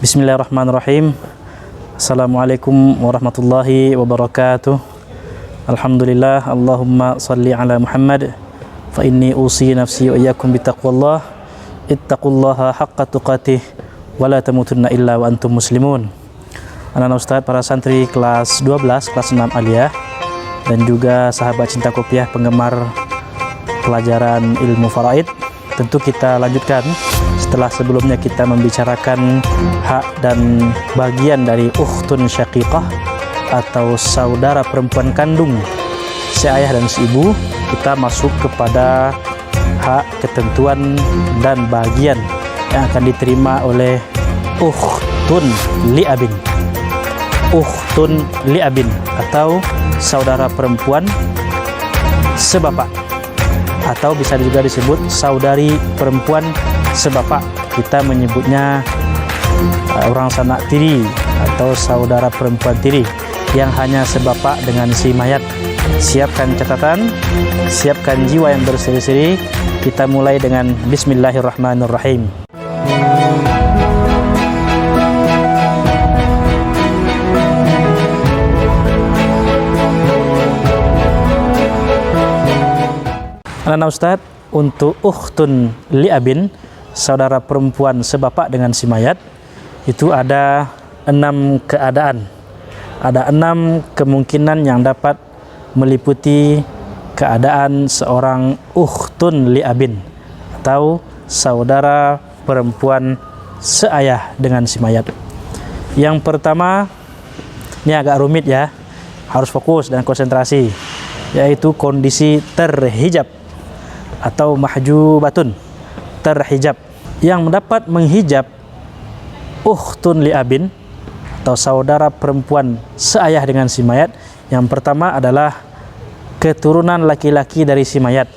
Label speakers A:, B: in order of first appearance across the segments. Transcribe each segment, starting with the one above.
A: Bismillahirrahmanirrahim. Assalamualaikum warahmatullahi wabarakatuh. Alhamdulillah, Allahumma salli ala Muhammad. Fa inni usi nafsi wa iyyakum bittaqwallah. Ittaqullaha haqqa tuqatih wa la tamutunna illa wa antum muslimun. Anak-anak ustadz, para santri kelas 12, kelas 6 aliyah, dan juga sahabat cinta kopiah penggemar pelajaran ilmu faraid, tentu kita lanjutkan setelah sebelumnya kita membicarakan hak dan bagian dari ukhtun syaqiqah atau saudara perempuan kandung seayah dan seibu. Kita masuk kepada hak, ketentuan dan bagian yang akan diterima oleh ukhtun li'abin. Ukhtun li'abin atau saudara perempuan sebapak, atau bisa juga disebut saudari perempuan sebapak. Kita menyebutnya orang sanak tiri atau saudara perempuan tiri yang hanya sebapak dengan si mayat. Siapkan catatan, siapkan jiwa yang berseri-seri. Kita mulai dengan Bismillahirrahmanirrahim. Anak-anak ustadz, untuk ukhtun li'abin, saudara perempuan sebapak dengan si mayat, itu ada 6 keadaan. Ada 6 kemungkinan yang dapat meliputi keadaan seorang ukhtun li'abin atau saudara perempuan seayah dengan si mayat. Yang pertama, ini agak rumit ya, harus fokus dan konsentrasi, yaitu kondisi terhijab atau mahjubatun, terhijab. Yang mendapat menghijab ukhtun li'abin atau saudara perempuan seayah dengan si mayat, yang pertama adalah keturunan laki-laki dari si mayat,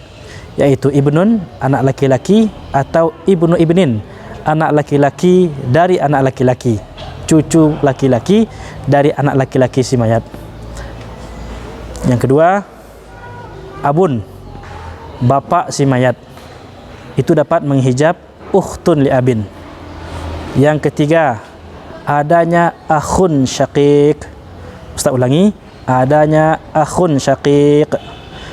A: yaitu ibnun, anak laki-laki, atau ibnu ibnin, anak laki-laki dari anak laki-laki, cucu laki-laki dari anak laki-laki si mayat. Yang kedua, abun, bapak si mayat, itu dapat menghijab ukhtun li'abin. Yang ketiga, adanya akhun syaqiq. Ustaz ulangi, adanya akhun syaqiq,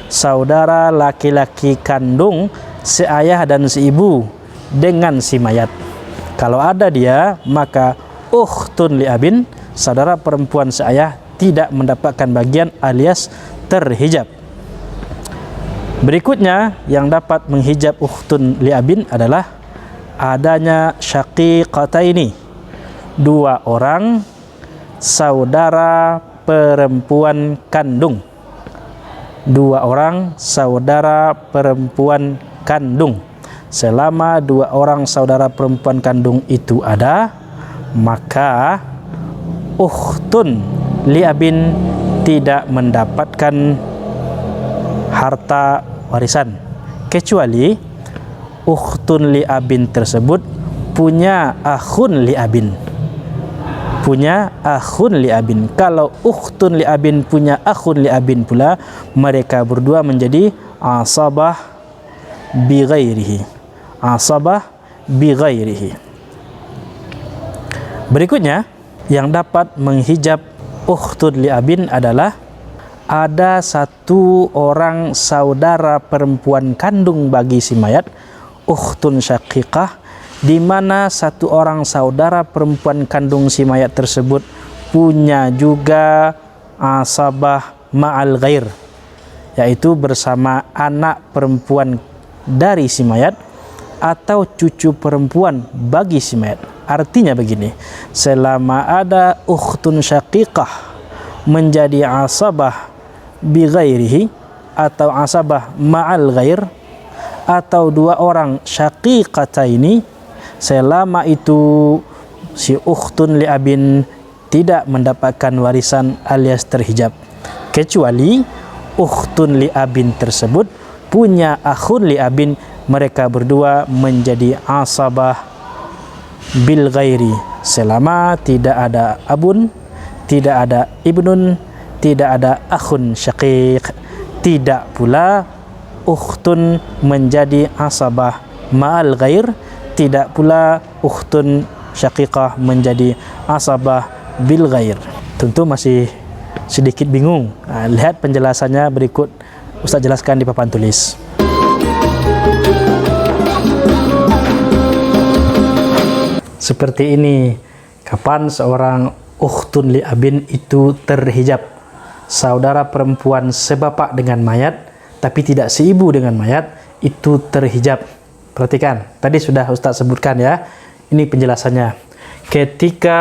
A: saudara laki-laki kandung seayah dan seibu dengan si mayat. Kalau ada dia, maka ukhtun li'abin, saudara perempuan seayah, tidak mendapatkan bagian alias terhijab. Berikutnya yang dapat menghijab ukhtun li'abin adalah adanya syaqiqataini, 2 orang saudara perempuan kandung. 2 orang saudara perempuan kandung. Selama 2 orang saudara perempuan kandung itu ada, maka ukhtun li'abin tidak mendapatkan harta warisan, kecuali ukhtun li'abin tersebut punya akhun li'abin. Punya akhun li'abin. Kalau ukhtun li'abin punya akhun li'abin pula, mereka berdua menjadi asabah bi ghairihi. Asabah bi ghairihi. Berikutnya yang dapat menghijab ukhtun li'abin adalah ada 1 orang saudara perempuan kandung bagi si mayat, ukhtun syaqiqah, di mana 1 orang saudara perempuan kandung si mayat tersebut punya juga asabah ma'al ghair, yaitu bersama anak perempuan dari si mayat atau cucu perempuan bagi si mayat. Artinya begini, selama ada ukhtun syaqiqah menjadi asabah bi ghairihi atau asabah ma'al ghair, atau 2 orang syaqiqataini, selama itu si ukhtun li'abin tidak mendapatkan warisan alias terhijab, kecuali ukhtun li'abin tersebut punya akhun li'abin, mereka berdua menjadi asabah bil ghairi, selama tidak ada abun, tidak ada ibnun, tidak ada akhun syaqiq, tidak pula ukhtun menjadi asabah ma'al ghair, tidak pula ukhtun syaqiqah menjadi asabah bil ghair. Tentu masih sedikit bingung. Lihat penjelasannya berikut Ustaz jelaskan di papan tulis. Seperti ini, kapan seorang ukhtun li abin itu terhijab, saudara perempuan sebapak dengan mayat tapi tidak seibu dengan mayat, itu terhijab. Perhatikan, tadi sudah Ustaz sebutkan ya. Ini penjelasannya. Ketika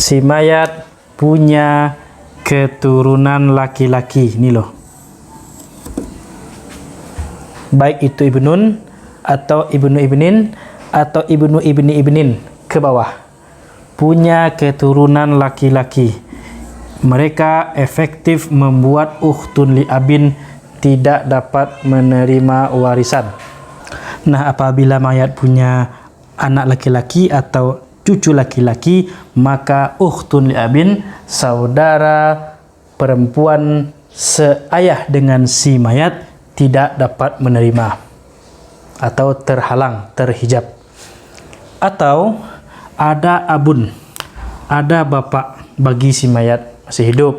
A: si mayat punya keturunan laki-laki, ini loh, baik itu ibnun atau ibnu ibnin atau ibnu ibni ibnin, ke bawah, punya keturunan laki-laki, mereka efektif membuat ukhtun li abin tidak dapat menerima warisan. Nah, apabila mayat punya anak laki-laki atau cucu laki-laki, maka ukhtun li abin, saudara perempuan seayah dengan si mayat, tidak dapat menerima atau terhalang, terhijab. Atau ada abun, ada bapak bagi si mayat masih hidup,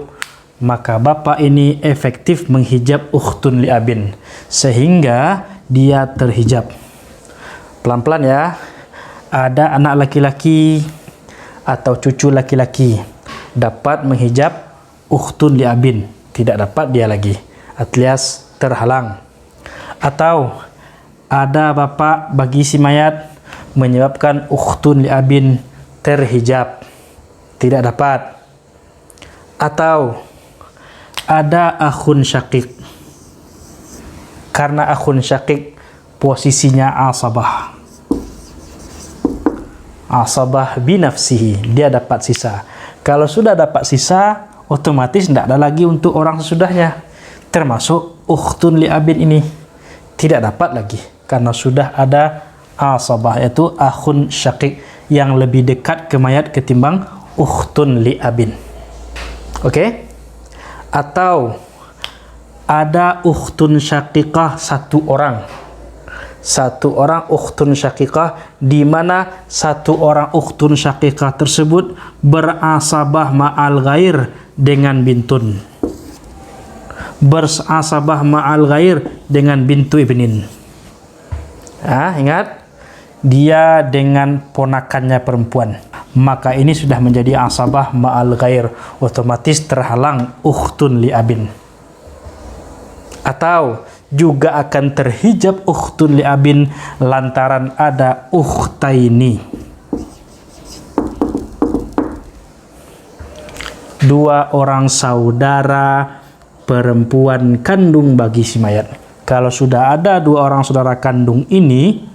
A: maka bapak ini efektif menghijab ukhtun li abin sehingga dia terhijab. Pelan-pelan ya. Ada anak laki-laki atau cucu laki-laki dapat menghijab ukhtun li abin, tidak dapat dia lagi, alias terhalang. Atau ada bapak bagi si mayat menyebabkan ukhtun li abin terhijab, tidak dapat. Atau ada akhun syaqiq, karena akhun syaqiq posisinya asabah, asabah binafsihi, dia dapat sisa. Kalau sudah dapat sisa, otomatis tidak ada lagi untuk orang sesudahnya, termasuk ukhtun li abin ini tidak dapat lagi karena sudah ada asabah, yaitu akhun syaqiq yang lebih dekat ke mayat ketimbang ukhtun li abin. Oke? Atau ada ukhtun syaqiqah satu orang ukhtun syaqiqah, di mana satu orang ukhtun syaqiqah tersebut berasabah ma'al ghair dengan bintun, berasabah ma'al ghair dengan bintu ibnin. Ingat, dia dengan ponakannya perempuan, maka ini sudah menjadi asabah ma'al ghair, otomatis terhalang ukhtun li abin. Atau juga akan terhijab ukhtun li abin lantaran ada ukhtaini, dua orang saudara perempuan kandung bagi si mayat. Kalau sudah ada dua orang saudara kandung ini,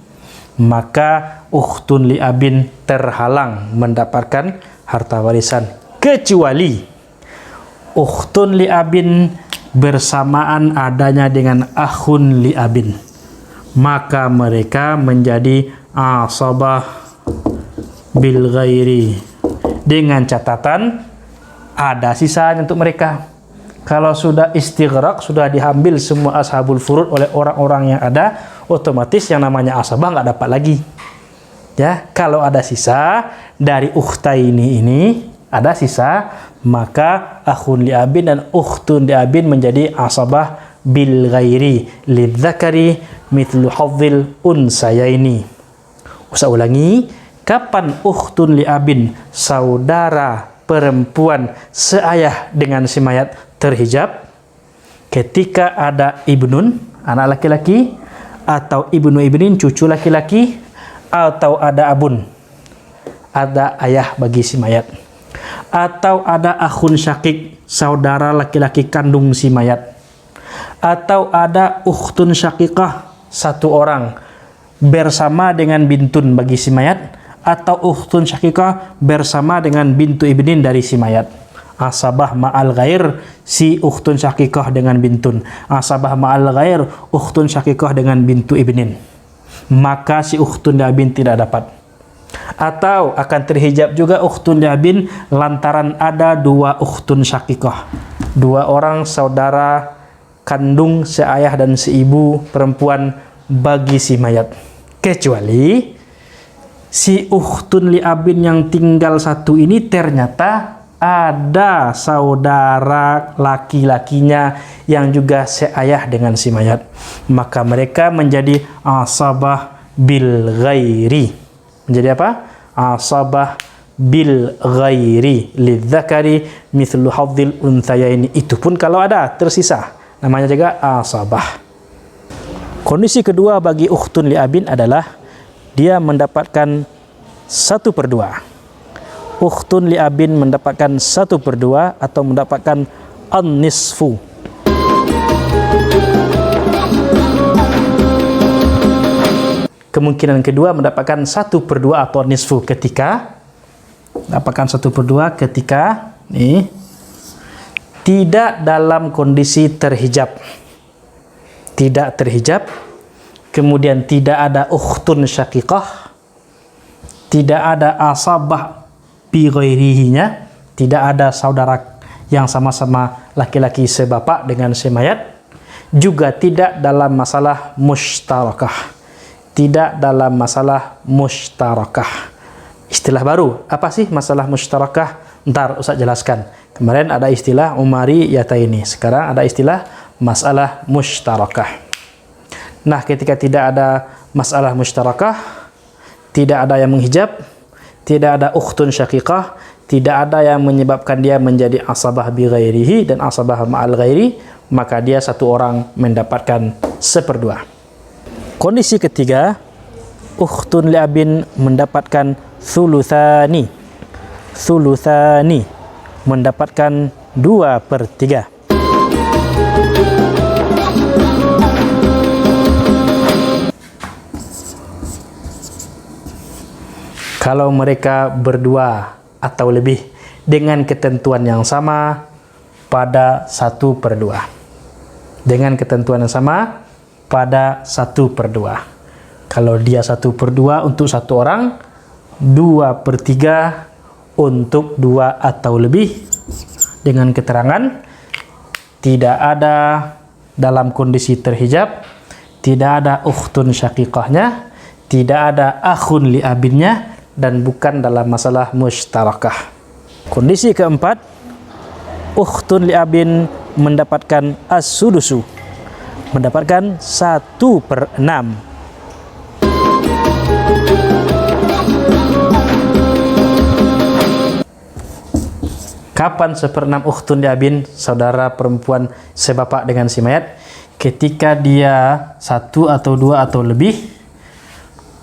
A: maka ukhtun li abin terhalang mendapatkan harta warisan, kecuali ukhtun li abin bersamaan adanya dengan akhun li abin, maka mereka menjadi asabah bil ghairi, dengan catatan ada sisanya untuk mereka. Kalau sudah istighraq, sudah diambil semua ashabul furud oleh orang-orang yang ada, otomatis yang namanya asabah nggak dapat lagi. Ya, kalau ada sisa dari ukhtaini ini, ada sisa, maka akhun li abin dan ukhtun li abin menjadi asabah bil ghairi lidzakari mithlu hadzil unsayaini. Usah ulangi, kapan ukhtun li abin, saudara perempuan seayah dengan si mayat, terhijab? Ketika ada ibnun, anak laki-laki, atau ibnu ibnin, cucu laki-laki, atau ada abun, ada ayah bagi si mayat, atau ada akhun syaqiq, saudara laki-laki kandung si mayat, atau ada ukhtun syaqiqah, satu orang bersama dengan bintun bagi si mayat, atau ukhtun syaqiqah bersama dengan bintu ibnin dari si mayat. Asabah ma'al ghair, si ukhtun syaqiqah dengan bintun. Asabah ma'al ghair, ukhtun syaqiqah dengan bintu ibnin. Maka si ukhtun li abin tidak dapat. Atau akan terhijab juga ukhtun li abin lantaran ada dua ukhtun syaqiqah, dua orang saudara kandung seayah dan seibu perempuan bagi si mayat, kecuali si ukhtun li abin yang tinggal satu ini ternyata ada saudara laki-lakinya yang juga seayah dengan si mayat, maka mereka menjadi asabah bil ghairi. Menjadi apa? Asabah bil ghairi lidzakari mithlu hadzil unthayaini. Itu pun kalau ada tersisa, namanya juga asabah. Kondisi kedua bagi ukhtun li abin adalah dia mendapatkan 1/2. Ukhtun li abin mendapatkan 1/2 atau mendapatkan an-nisfu. Kemungkinan kedua mendapatkan 1/2 atau nisfu ketika dapatkan 1/2 ketika tidak dalam kondisi terhijab. Tidak terhijab, kemudian tidak ada ukhtun syaqiqah, tidak ada asabah bi ghairihinya, tidak ada saudara yang sama-sama laki-laki sebapak dengan si mayat, juga tidak dalam masalah mushtarakah. Tidak dalam masalah mushtarakah. Istilah baru, apa sih masalah mushtarakah? Ntar Ustaz jelaskan. Kemarin ada istilah umari yataini, sekarang ada istilah masalah mushtarakah. Nah, ketika tidak ada masalah mushtarakah, tidak ada yang menghijab, tidak ada ukhtun syaqiqah, tidak ada yang menyebabkan dia menjadi asabah bi ghairihi dan asabah ma'al ghairi, maka dia satu orang mendapatkan 1/2. Kondisi ketiga, ukhtun li abin mendapatkan thuluthani. Thuluthani mendapatkan 2/3. Kalau mereka berdua atau lebih dengan ketentuan yang sama pada 1/2. Dengan ketentuan yang sama pada 1/2. Kalau dia 1/2 untuk satu orang, 2/3 untuk 2 atau lebih, dengan keterangan tidak ada dalam kondisi terhijab, tidak ada ukhtun syaqiqahnya, tidak ada akhun li abinnya, dan bukan dalam masalah mushtarakah. Kondisi keempat, ukhtun li abin mendapatkan as-sudusu, mendapatkan 1/6. Kapan 1/6 ukhtun li abin, saudara perempuan sebapak dengan si mayat? Ketika dia 1 atau 2 atau lebih,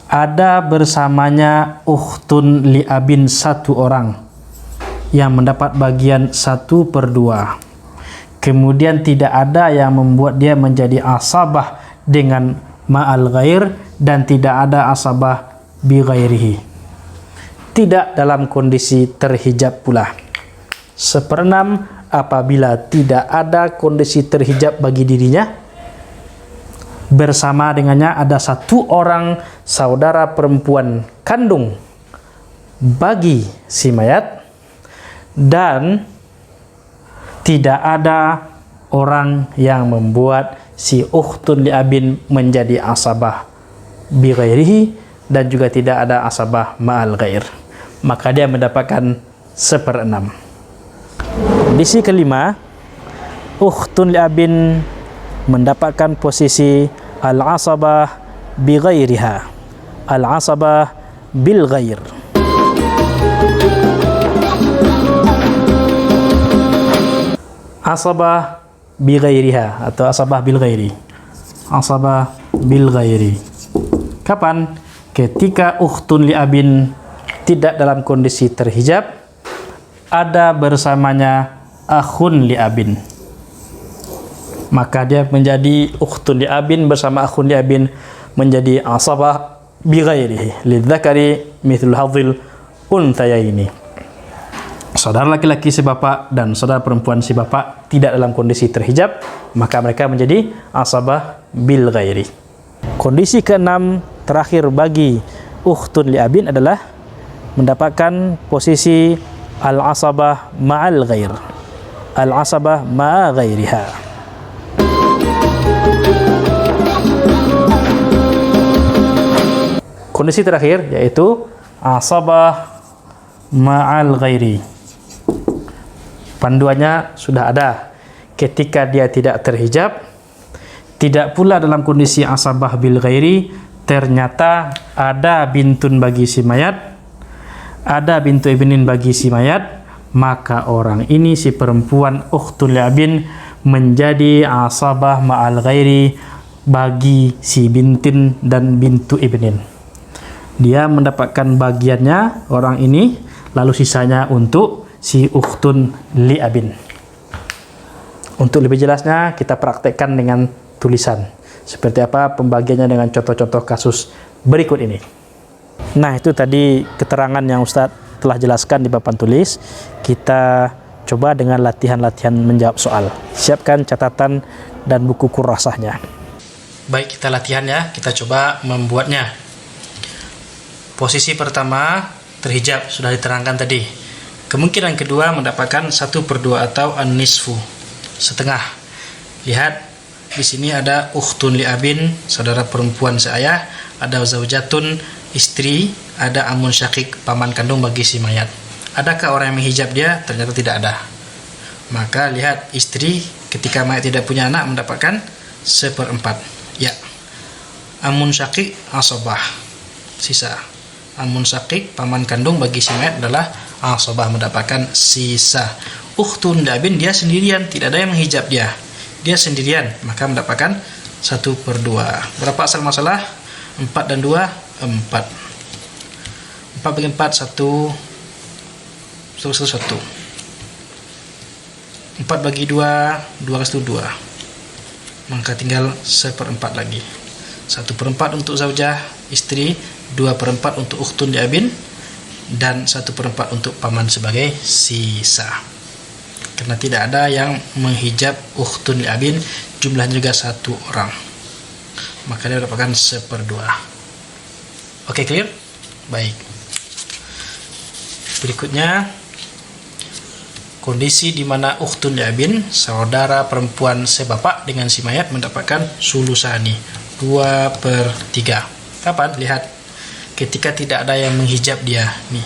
A: ada bersamanya ukhtun li abin 1 orang yang mendapat bagian 1/2. Kemudian tidak ada yang membuat dia menjadi asabah dengan ma'al ghair dan tidak ada asabah bi ghairihi. Tidak dalam kondisi terhijab pula. 1/6 apabila tidak ada kondisi terhijab bagi dirinya, bersama dengannya ada 1 orang saudara perempuan kandung bagi si mayat, dan tidak ada orang yang membuat si ukhtun li abin menjadi asabah bi ghairihi dan juga tidak ada asabah ma'al ghair, maka dia mendapatkan 1/6. Kondisi kelima, ukhtun li abin mendapatkan posisi al-asabah bi ghairiha, al-asabah bil ghair. Asabah bi ghairiha atau asabah bil ghairi. Asabah bil ghairi. Kapan? Ketika ukhtun li abin tidak dalam kondisi terhijab, ada bersamanya akhun li abin, maka dia menjadi ukhtun li abin bersama akhun li abin, menjadi asabah bi ghairihi lidzakari mithlu hadzil unthayaini. Saudara laki-laki si bapak dan saudara perempuan si bapak tidak dalam kondisi terhijab, maka mereka menjadi asabah bil ghairi. Kondisi keenam terakhir bagi ukhtun li abin adalah mendapatkan posisi al-asabah ma'al ghair, al-asabah ma'a ghairiha. Kondisi terakhir yaitu asabah ma'al ghairi. Panduannya sudah ada. Ketika dia tidak terhijab, tidak pula dalam kondisi asabah bil ghairi, ternyata ada bintun bagi si mayat, ada bintu ibnin bagi si mayat, maka orang ini, si perempuan ukhtul li'abin, menjadi asabah ma'al ghairi bagi si bintin dan bintu ibnin. Dia mendapatkan bagiannya orang ini, lalu sisanya untuk si ukhtun li'abin. Untuk lebih jelasnya kita praktekkan dengan tulisan. Seperti apa pembagiannya dengan contoh-contoh kasus berikut ini. Nah, itu tadi keterangan yang Ustadz telah jelaskan di papan tulis. Kita coba dengan latihan-latihan menjawab soal. Siapkan catatan dan buku kurasahnya. Baik, kita latihan ya. Kita coba membuatnya. Posisi pertama terhijab, sudah diterangkan tadi. Kemungkinan kedua mendapatkan 1/2 atau an-nisfu, setengah. Lihat di sini ada ukhtun li'abin, saudara perempuan seayah, ada zaujatun, istri, ada amun syakik, paman kandung bagi si mayat. Adakah orang yang menghijab dia? Ternyata tidak ada. Maka lihat, istri ketika mayat tidak punya anak mendapatkan 1/4. Ya. Amun syakik asabah, sisa. Amun syakik, paman kandung bagi si mayat adalah asabah, mendapatkan sisa. Ukhtun li'abin, dia sendirian, tidak ada yang menghijab dia. Dia sendirian, maka mendapatkan 1/2. Berapa asal masalah? 4 dan 2, 4. 4 bagi 4, 1. 4 bagi 2, 2 ke 2. Maka tinggal 1/4 lagi. 1/4 untuk zaujah, istri, 2/4 untuk ukhtun li'abin, dan 1/4 untuk paman sebagai sisa. Karena tidak ada yang menghijab ukhtun li'abin, jumlahnya juga 1 orang, maka dia mendapatkan 1/2. Oke, clear? Baik. Berikutnya, kondisi di mana ukhtun li'abin, saudara perempuan sebapak dengan si mayat, mendapatkan sulusani, 2/3. Kapan? Lihat, ketika tidak ada yang menghijab dia. Nih,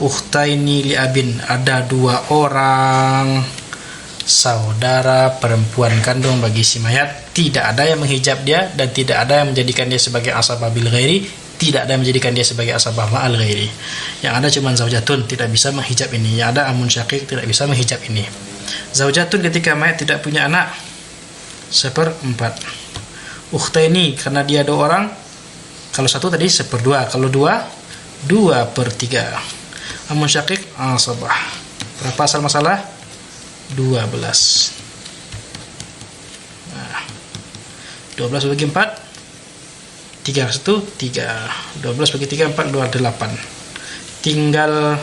A: ukhtaini li'abin, ada 2 orang saudara perempuan kandung bagi si mayat, tidak ada yang menghijab dia dan tidak ada yang menjadikan dia sebagai asabah bil ghairi, tidak ada yang menjadikan dia sebagai asabah ma'al ghairi. Yang ada cuma zaujatun, tidak bisa menghijab ini. Yang ada amun syakik, tidak bisa menghijab ini. Zaujatun ketika mayat tidak punya anak, 1/4. Ukhtaini karena dia 2 orang, kalau 1 tadi 1/2, kalau 2, 2/3. Amun syakik asabah. Berapa asal masalah? 12. Nah, 12 bagi 4, 3 1, 3. 12 bagi 3, 4, 2, 8. Tinggal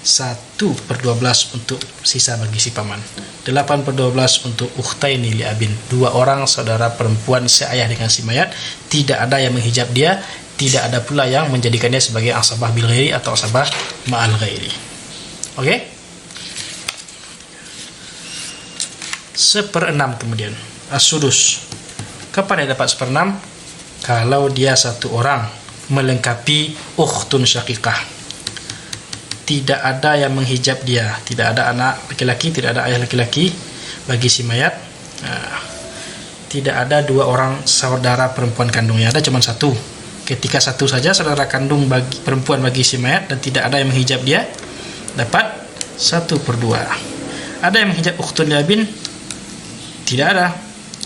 A: 1/12 untuk sisa bagi si paman. 8/12 untuk ukhtaini li'abin, 2 orang saudara perempuan seayah dengan si mayat, tidak ada yang menghijab dia, tidak ada pula yang menjadikannya sebagai asabah bil ghairi atau asabah ma'al ghairi. Oke? 1/6 kemudian. As-sudus. Kapan dia dapat 1/6? Kalau dia 1 orang melengkapi ukhtun syakikah. Tidak ada yang menghijab dia, tidak ada anak laki-laki, tidak ada ayah laki-laki bagi si mayat. Nah, tidak ada 2 orang saudara perempuan kandungnya, ada cuma 1. Ketika 1 saja saudara kandung bagi perempuan bagi si mayat dan tidak ada yang menghijab dia, dapat 1/2. Ada yang menghijab ukhtun li'abin? Tidak ada.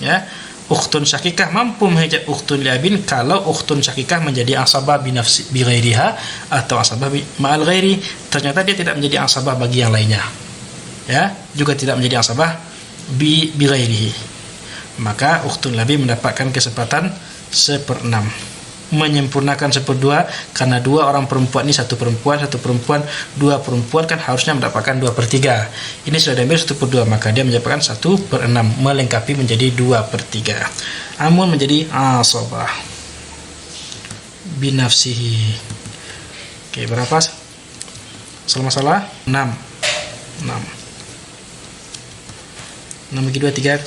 A: Ya, ukhtun syakikah mampu menghijab ukhtun li'abin kalau ukhtun syakikah menjadi asabah binafsi bi ghairiha atau asabah ma'al ghairi. Ternyata dia tidak menjadi asabah bagi yang lainnya. Ya, juga tidak menjadi asabah bi ghairihi. Maka ukhtun li'abin mendapatkan kesempatan 1/6. Menyempurnakan 1/2 karena 2 orang perempuan ini, 1 perempuan, 2 perempuan kan harusnya mendapatkan 2/3. Ini sudah diambil 1/2, maka dia mendapatkan 1/6 melengkapi menjadi 2/3. Amun menjadi asabah binafsihi. Oke, berapa? Masalah 6. 6 bagi 2, 3.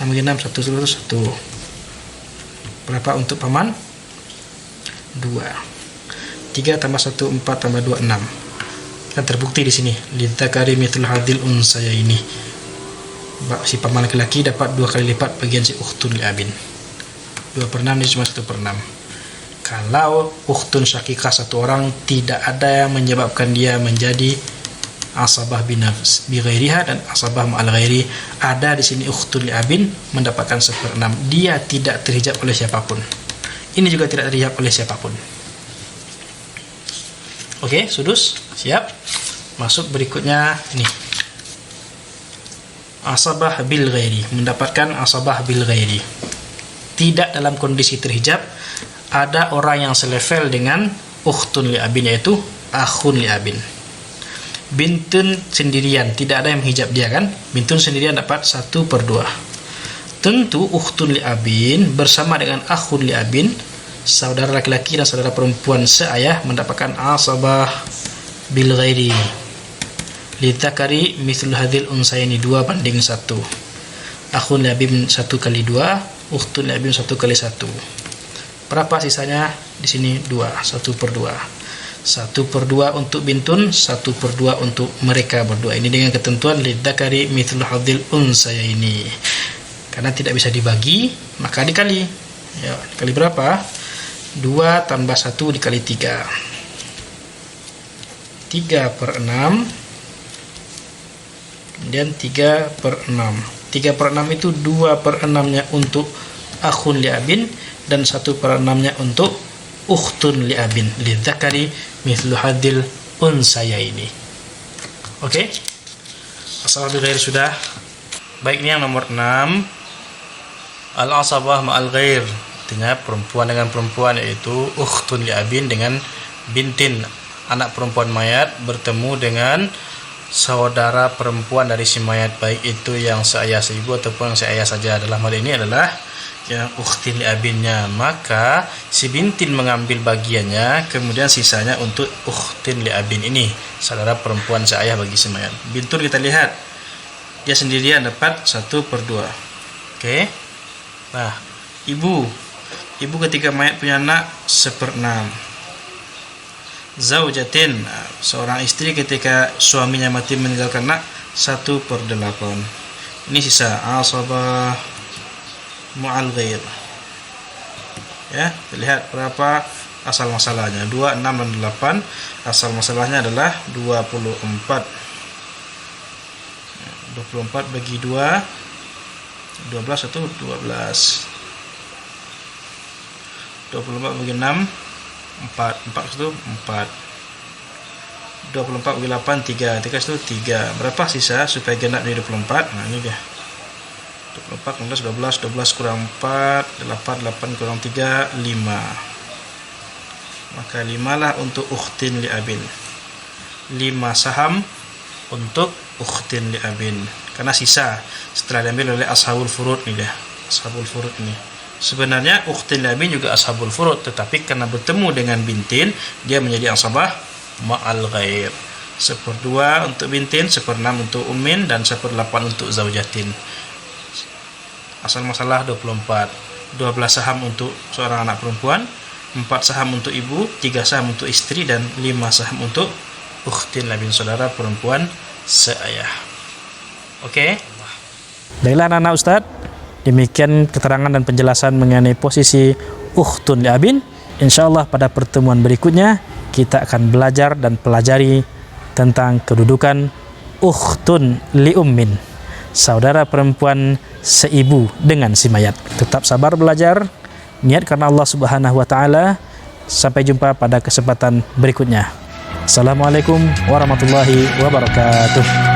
A: 6 bagi 6, 1. Berapa untuk paman? 2.
B: 3 tambah 1 4 tambah 2 6. Kan terbukti di sini lidzakari mithl hadzil unsayaini. Si paman laki-laki dapat 2 kali lipat bagian si ukhtun li abin. 2/6 ini cuma 1/6. Kalau ukhtun syakikah satu orang, tidak ada yang menyebabkan dia menjadi asabah binafs bi ghairiha dan asabah ma'al ghairi. Ada di sini ukhtun li abin mendapatkan 1/6. Dia tidak terhijab oleh siapapun. Ini juga tidak terhijab oleh siapapun. Oke, sudus, siap. Masuk berikutnya ini. Asabah bil ghairi, mendapatkan asabah bil ghairi. Tidak dalam kondisi terhijab, ada orang yang selevel dengan ukhtun li abin, yaitu akhun li abin. Bintun sendirian, tidak ada yang menghijab dia kan. Bintun sendirian dapat 1/2. Tentu ukhtun li abin bersama dengan akhun li abin, saudara laki-laki dan saudara perempuan seayah, mendapatkan asabah bil ghairi. Lidzakari mithl hadzil unsayaini, 2/1. Akhun li abin 1 kali 2, ukhtun li abin 1 kali 1. Berapa sisanya? Di sini 2, 1/2. 1/2 untuk bintun, 1/2 untuk mereka berdua. Ini dengan ketentuan lidzakari mithl hadzil unsayaini. Karena tidak bisa dibagi, maka dikali. Ya, dikali berapa? 2 tambah 1 dikali 3. 3/6. Kemudian 3/6. 3/6 itu 2/6-nya untuk akhun li abin dan 1/6-nya untuk ukhtun li abin. Lidzakari mithlu hadzil unsayaini. Oke. Asabah bil ghair sudah. Baik, ini yang nomor 6. Al-asabah ma'al ghair, artinya perempuan dengan perempuan, yaitu ukhtun li abin dengan bintin, anak perempuan mayat bertemu dengan saudara perempuan dari si mayat, baik itu yang seayah seibu ataupun yang seayah saja. Dalam hal ini adalah yang ukhtin li abinnya, maka si bintin mengambil bagiannya, kemudian sisanya untuk ukhtin li abin ini, saudara perempuan seayah bagi si mayat. Bintun kita lihat dia sendirian dapat 1/2. Oke. Nah, ibu ketika mayat punya anak 1/6. Zaujatin, seorang istri ketika suaminya mati meninggalkan anak 1/8. Ini sisa asabah mu'al ghair. Ya, lihat berapa asal masalahnya. 2, 6 dan 8. Asal masalahnya adalah 24. 24 bagi 2 12 atau 12. 24 bagi 6 4. 4 itu 4. 24 bagi 8 3. 3 itu 3. Berapa sisa supaya genap menjadi 24? Nah, ini dia. 24 12 12 12 kurang 4 8 8 kurang 3 5. Maka 5 lah untuk ukhtin li abin. 5 saham untuk ukhtin li abin. Karena sisa setelah diambil oleh ashabul furud nih dia. Ashabul furud ini. Sebenarnya ukhtin li abin juga ashabul furud, tetapi karena bertemu dengan bintin, dia menjadi asabah ma'al ghair. 1/2 untuk bintin, 1/6 untuk ummin, dan 1/8 untuk zaujatin. Asal masalah 24. 12 saham untuk seorang anak perempuan, 4 saham untuk ibu, 3 saham untuk istri, dan 5 saham untuk ukhtin li abin, saudara perempuan seayah. Oke.
A: Baiklah anak-anak Ustadz, demikian keterangan dan penjelasan mengenai posisi ukhtun li abin. Insyaallah pada pertemuan berikutnya kita akan belajar dan pelajari tentang kedudukan ukhtun li ummin, saudara perempuan seibu dengan si mayat. Tetap sabar belajar, niat karena Allah Subhanahu wa taala. Sampai jumpa pada kesempatan berikutnya. Assalamualaikum warahmatullahi wabarakatuh.